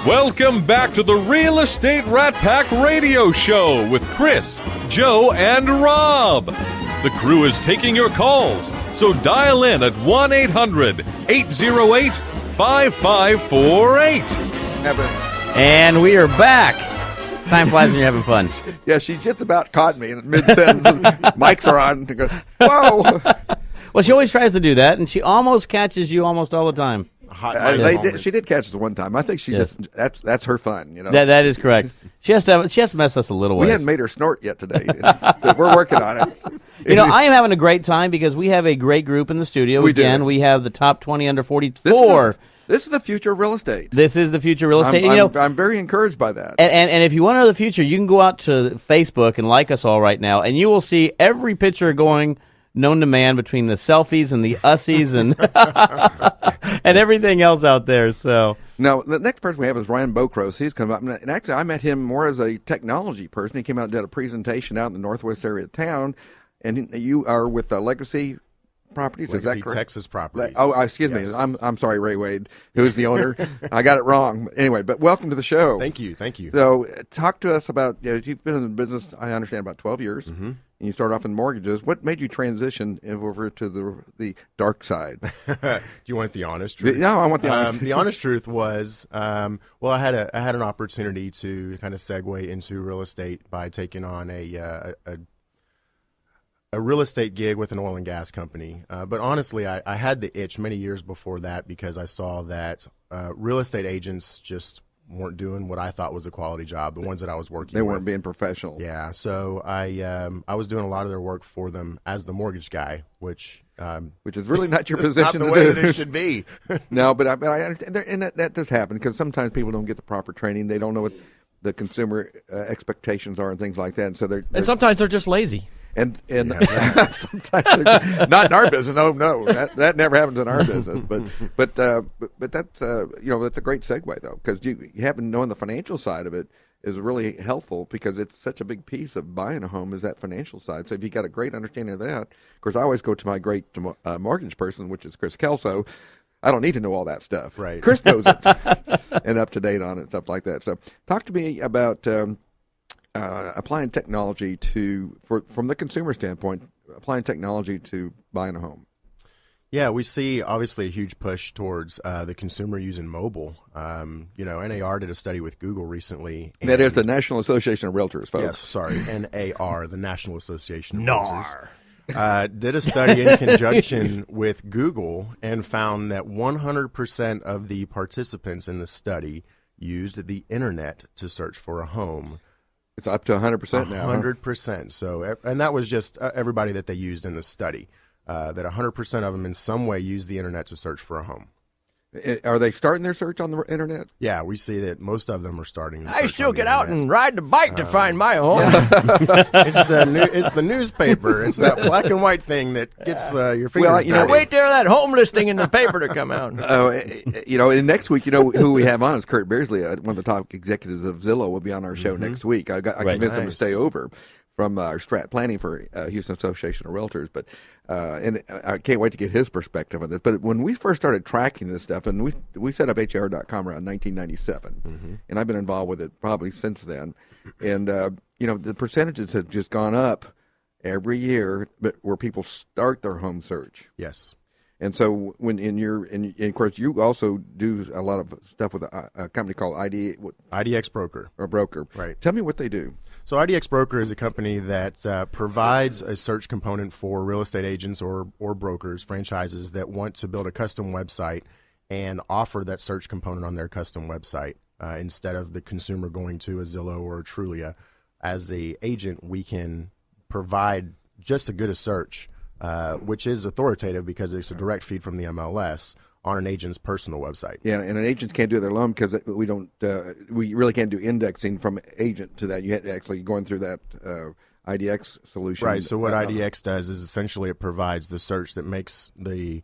Welcome back to the Real Estate Rat Pack Radio Show with Chris, Joe, and Rob. The crew is taking your calls, so dial in at 1-800-808-5548. And we are back. Time flies when you're having fun. Yeah, she just about caught me in mid-sentence. And mics are on. To go, whoa! Well, she always tries to do that, and she almost catches you almost all the time. She did catch us one time. I think she that's her fun. You know, that is correct. She has to mess us a little ways. We hadn't made her snort yet today, but we're working on it. You know, I am having a great time because we have a great group in the studio. We have the top 20 under 44. This is the future of real estate. This is the future of real estate. I'm very encouraged by that. And if you want to know the future, you can go out to Facebook and like us all right now, and you will see every picture going known to man between the selfies and the ussies and and everything else out there. So now the next person we have is Ryan Bokros. He's come up, and actually I met him more as a technology person. He came out and did a presentation out in the northwest area of town, and you are with Legacy Properties, Legacy, is that correct? Texas Properties. Excuse me. I'm sorry, Ray Wade, who's the owner. I got it wrong. Anyway, but welcome to the show. Thank you. So, talk to us about. You've been in the business, I understand, about 12 years, and you started off in mortgages. What made you transition over to the dark side? Do you want the honest truth? No, I want the honest. The honest truth was, I had an opportunity to kind of segue into real estate by taking on a real estate gig with an oil and gas company. But honestly, I had the itch many years before that because I saw that real estate agents just weren't doing what I thought was a quality job, the ones that I was working with. They weren't being professional. Yeah, so I was doing a lot of their work for them as the mortgage guy, which is really not your position. Not the to way do. that it should be. No, but I understand, and that does happen because sometimes people don't get the proper training. They don't know what the consumer expectations are and things like that. And so and sometimes they're just lazy. And sometimes not in our business. No, that never happens in our business. But that's that's a great segue though, because you having knowing the financial side of it is really helpful because it's such a big piece of buying a home is that financial side. So if you got a great understanding of that, of course, I always go to my great mortgage person, which is Chris Kelso. I don't need to know all that stuff. Right. Chris knows it and up to date on it, stuff like that. So talk to me about. Applying technology from the consumer standpoint, applying technology to buying a home. Yeah, we see obviously a huge push towards the consumer using mobile. NAR did a study with Google recently. That is the National Association of Realtors, folks. Yes, sorry, NAR, the National Association of Realtors. Did a study in conjunction with Google and found that 100% of the participants in the study used the internet to search for a home. It's up to 100% now. 100%. So, and that was just everybody that they used in the study. That 100% of them in some way used the internet to search for a home. Are they starting their search on the internet? Yeah, we see that most of them are starting. I still get out and ride the bike to find my home. It's the newspaper. It's that black and white thing that gets your fingers. Well, wait there, that home listing in the paper to come out. And next week, who we have on is Kurt Beardsley, one of the top executives of Zillow, will be on our show next week. I convinced him to stay over from our strat planning for Houston Association of Realtors, and I can't wait to get his perspective on this. But when we first started tracking this stuff, and we set up HAR.com around 1997, and I've been involved with it probably since then, and the percentages have just gone up every year, but where people start their home search. Yes. And so when and of course you also do a lot of stuff with a company called IDEX Broker. Or Broker. Right. Tell me what they do. So IDEX Broker is a company that provides a search component for real estate agents or brokers, franchises that want to build a custom website and offer that search component on their custom website instead of the consumer going to a Zillow or a Trulia. As the agent, we can provide just as good a search, which is authoritative because it's a direct feed from the MLS on an agent's personal website. Yeah, and an agent can't do it alone because we don't. We really can't do indexing from agent to that. You have to actually going through that IDX solution. Right. So what IDX does is essentially it provides the search that makes the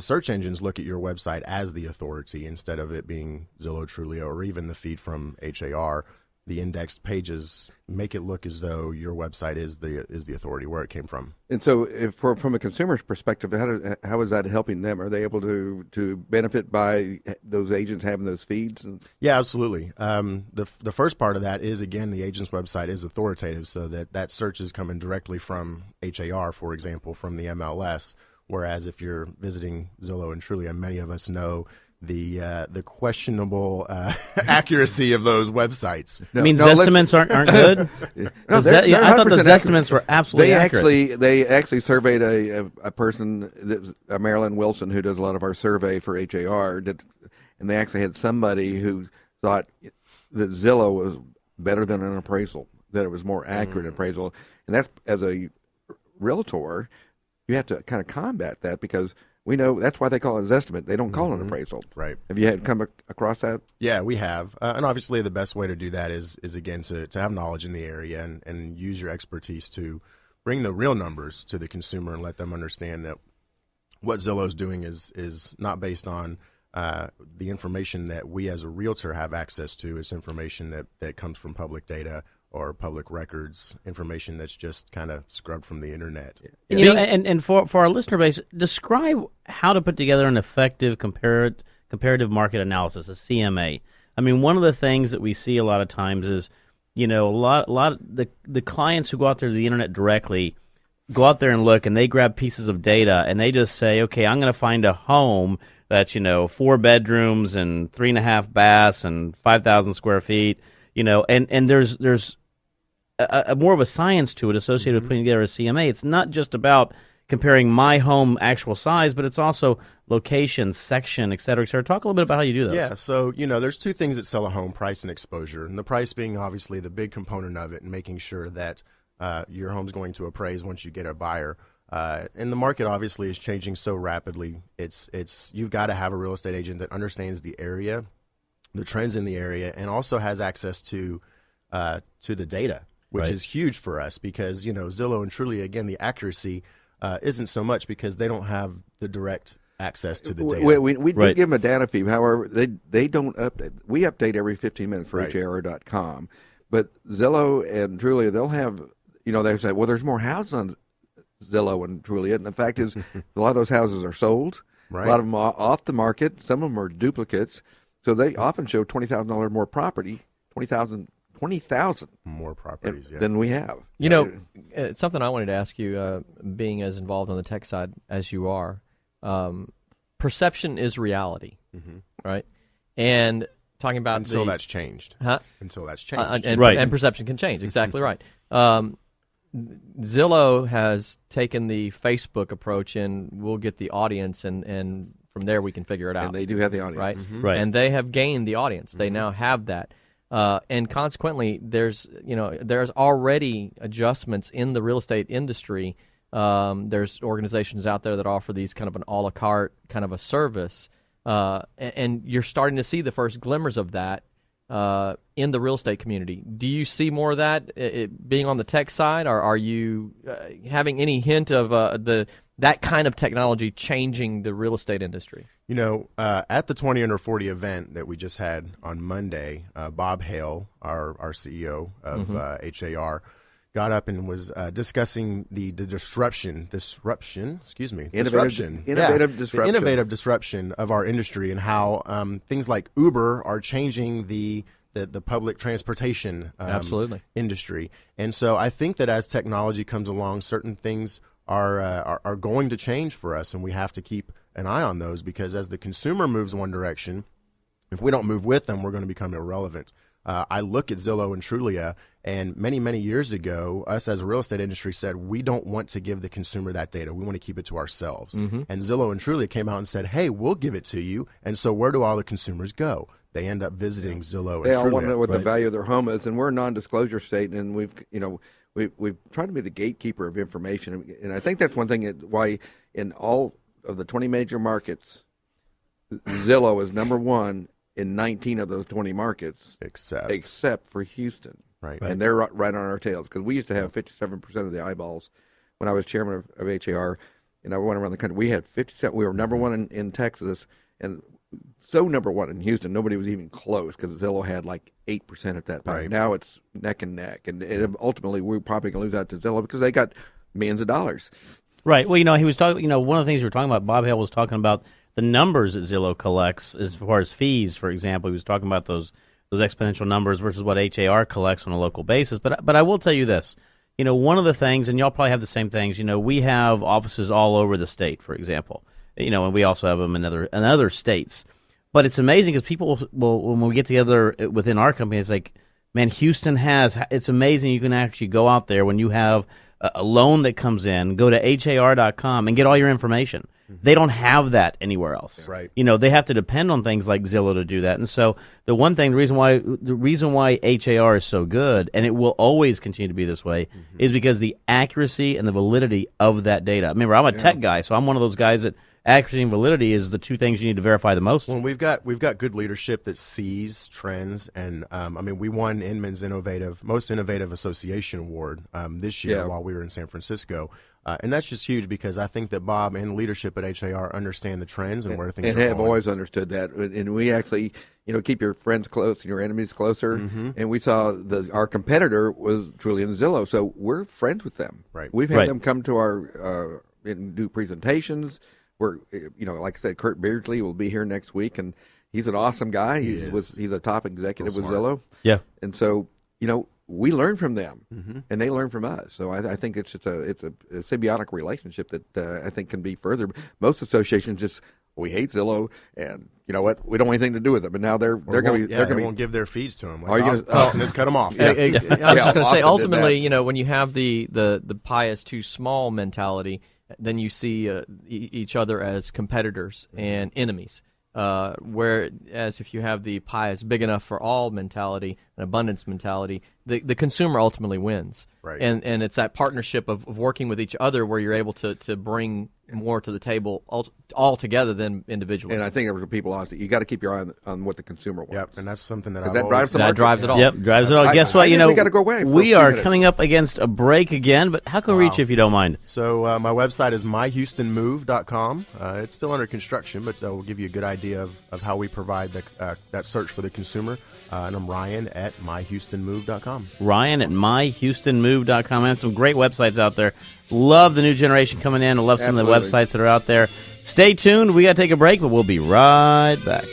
search engines look at your website as the authority instead of it being Zillow, Trulia, or even the feed from HAR. the indexed pages make it look as though your website is the authority where it came from. And so, from a consumer's perspective, how is that helping them? Are they able to benefit by those agents having those feeds? Yeah, absolutely. The first part of that is, again, the agent's website is authoritative, so that search is coming directly from HAR, for example, from the MLS. Whereas if you're visiting Zillow and Trulia, many of us know the questionable accuracy of those websites. I mean, Zestimates aren't good. I thought the Zestimates were absolutely accurate. They actually surveyed a person, Marilyn Wilson, who does a lot of our survey for HAR, and they actually had somebody who thought that Zillow was better than an appraisal, that it was more accurate appraisal, and that's, as a realtor, you have to kind of combat that, because we know that's why they call it an estimate. They don't call it an appraisal. Right. Have you come across that? Yeah, we have. And obviously the best way to do that is again, to have knowledge in the area and use your expertise to bring the real numbers to the consumer and let them understand that what Zillow's doing is not based on the information that we as a realtor have access to. It's information that comes from public data or public records, information that's just kind of scrubbed from the internet. You know, and for our listener base, describe how to put together an effective comparative market analysis, a CMA. I mean, one of the things that we see a lot of times is, you know, a lot of the clients who go out there to the internet directly go out there and look, and they grab pieces of data, and they just say, okay, I'm going to find a home that's, 4 bedrooms and 3.5 baths and 5,000 square feet. And there's a more of a science to it associated with putting together a CMA. It's not just about comparing my home actual size, but it's also location, section, et cetera, et cetera. Talk a little bit about how you do those. Yeah, so, there's two things that sell a home, price and exposure. And the price being obviously the big component of it, and making sure that your home's going to appraise once you get a buyer. And the market obviously is changing so rapidly. It's you've got to have a real estate agent that understands the area, the trends in the area, and also has access to the data, which is huge for us, because Zillow and Trulia, again, the accuracy isn't so much because they don't have the direct access to the data. We do give them a data feed. However, they don't update. We update every 15 minutes for HAR.com, but Zillow and Trulia, they'll have they say, well, there's more houses on Zillow and Trulia, and the fact is, a lot of those houses are sold. Right. A lot of them are off the market. Some of them are duplicates. So they often show $20,000 more property, 20,000 more properties than we have. It's something I wanted to ask you, being as involved on the tech side as you are. Perception is reality, right? And talking about until that's changed. Until that's changed. And perception can change. Exactly right. Zillow has taken the Facebook approach, and we'll get the audience, and from there we can figure it out. And they do have the audience. Right? Right. And they have gained the audience. They now have that. And consequently, there's already adjustments in the real estate industry. There's organizations out there that offer these kind of an a la carte kind of a service, and you're starting to see the first glimmers of that in the real estate community. Do you see more of that being on the tech side, or are you having any hint of that kind of technology changing the real estate industry? At the 20 Under 40 event that we just had on Monday, Bob Hale, our CEO of HAR, got up and was discussing the innovative disruption of our industry, and how things like Uber are changing the public transportation industry. And so I think that as technology comes along, certain things are going to change for us, and we have to keep an eye on those, because as the consumer moves one direction, if we don't move with them, we're going to become irrelevant. I look at Zillow and Trulia, and many, many years ago, us as a real estate industry said, we don't want to give the consumer that data. We want to keep it to ourselves. And Zillow and Trulia came out and said, hey, we'll give it to you. And so where do all the consumers go? They end up visiting Zillow and Trulia. They all want to know what the value of their home is, and we're a non-disclosure state, and we've tried to be the gatekeeper of information. And I think that's one thing why in all of the 20 major markets, Zillow is number one in 19 of those 20 markets, except for Houston. Right. And they're right on our tails, because we used to have 57% of the eyeballs when I was chairman of HAR, and I went around the country. We had 57. We were number one in Texas, and so number one in Houston. Nobody was even close because Zillow had like 8% at that time. Right. Now it's neck and neck, and ultimately we're probably going to lose out to Zillow because they got millions of dollars. Right. Well, he was talking. One of the things we were talking about. Bob Hale was talking about the numbers that Zillow collects as far as fees, for example. He was talking about those exponential numbers versus what HAR collects on a local basis. But I will tell you this. One of the things, and y'all probably have the same things. We have offices all over the state, for example. And we also have them in other states. But it's amazing because people will, when we get together within our company, it's like, man, Houston it's amazing. You can actually go out there when you have a loan that comes in, go to HAR.com and get all your information. Mm-hmm. They don't have that anywhere else. Right. They have to depend on things like Zillow to do that. And so the reason why HAR is so good, and it will always continue to be this way, is because the accuracy and the validity of that data. Remember, I'm a tech guy, so I'm one of those guys that accuracy and validity is the two things you need to verify the most. Well, we've got good leadership that sees trends, and we won Inman's most innovative association award this year while we were in San Francisco, and that's just huge because I think that Bob and leadership at HAR understand the trends and where things are going. And have always understood that, and we actually keep your friends close and your enemies closer. And we saw our competitor was Trulia and Zillow, so we're friends with them. Right. We've had them come to our and do presentations. We're, like I said, Kurt Beardsley will be here next week, and he's an awesome guy. He's a top executive with Zillow. Yeah, and so we learn from them, and they learn from us. So I think it's a symbiotic relationship that I think can be further. Most associations we hate Zillow, and you know what? We don't want anything to do with them. But now they're going to they won't give their fees to them. Are you Austin has cut them off. I was just going to say, ultimately, when you have the pie is too small mentality, then you see each other as competitors and enemies. Whereas if you have the pie is big enough for all mentality, an abundance mentality, the consumer ultimately wins. Right. And it's that partnership of working with each other where you're able to bring more to the table all together than individually. And I think for people, honestly, you got to keep your eye on what the consumer wants. Yep, and that's something that drives it all. Yep, drives it all. Guess what? We got to go away. We are coming up against a break again, but how can we reach you if you don't mind? So my website is myhoustonmove.com. It's still under construction, but we'll give you a good idea of how we provide that search for the consumer. And I'm Ryan at myhoustonmove.com. Ryan at myhoustonmove.com. And some great websites out there. Love the new generation coming in. I love some of the websites that are out there. Stay tuned. We got to take a break, but we'll be right back.